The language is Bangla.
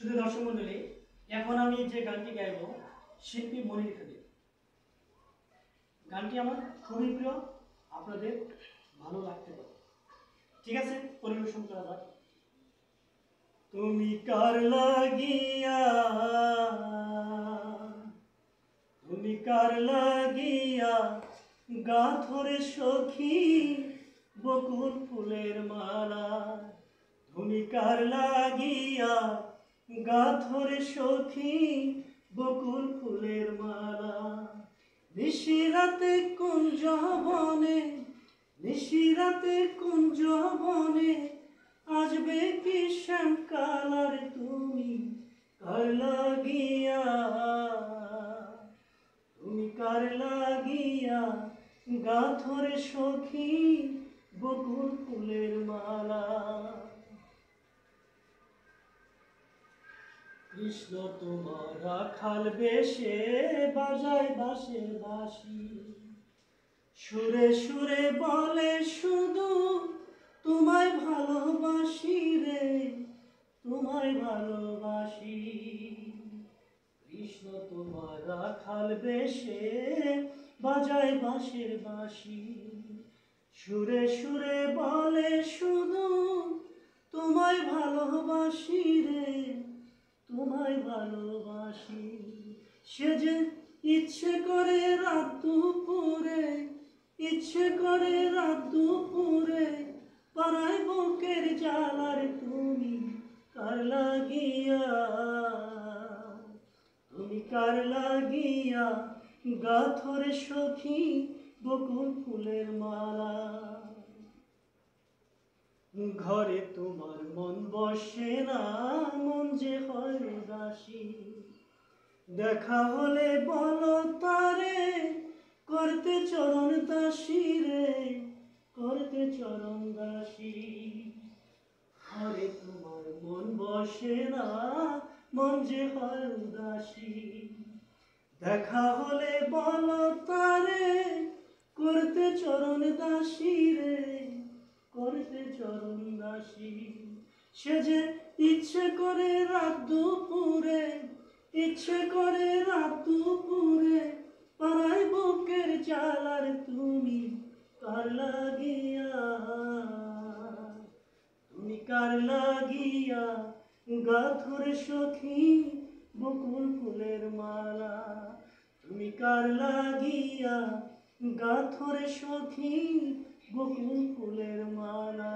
শুধু দর্শক মন্ডলী, এখন আমি যে গানটি গাইব শিল্পী মনির খাদির। গানটি আমার খুবই প্রিয়, আপনাদের ভালো লাগতে পারে। ঠিক আছে, পরিবেশন করা যাক। তুমি কার লাগিয়া, তুমি কার লাগিয়া গাথরে সখী বকুল ফুলের মালা। তুমি কার লাগিয়া গাথরে সখী বকুল ফুলের মালা। নিশিরাতে কুঞ্জ বনে, নিশিরাতে কুঞ্জ বনে আসবে কি শ্যামকালার। তুমি কার লাগিয়া, তুমি কার লাগিয়া গাথরে সখী বকুল ফুলের মালা। কৃষ্ণ তোমার রাখাল বেশে বাজায় বাঁশের বাঁশি, সুরে সুরে বলে শুধু তোমায় ভালোবাসি রে, তোমায় ভালোবাসি। কৃষ্ণ তোমার রাখাল বেশে বাজায় বাঁশের বাঁশি, সুরে সুরে বলে শুধু তোমায় ভালোবাসি রে, তোমায় ভালোবাসি। সে যে ইচ্ছে করে রাত দুপুরে, ইচ্ছে করে রাত দুপুরে পাড়ায় বুকের জ্বালার। তুমি কার লাগিয়া, তুমি কার লাগিয়া গাথরে সখী বকুল ফুলের মালা। ঘরে তোমার মন বসে না, মন যে হয় উদাসী। দেখা হলে বলো তারে করতে চরণ দাসী রে, করতে চরণ দাসী। ঘরে তোমার মন বসে না, মন যে হয় উদাসী। দেখা হলে বলো তারে করতে চরণ দাসী রে, করতে চরণ দাসী। সে যে ইচ্ছে করে রাত দুপুরে, ইচ্ছে করে রাত দুপুরে পাড়ায় বুকের জ্বালার। তুমি কার লাগিয়া, তুমি কার লাগিয়া গাথরে সখী বকুল ফুলের মালা। তুমি কার লাগিয়া গাথরে সখী বকুল ফুলের মালা।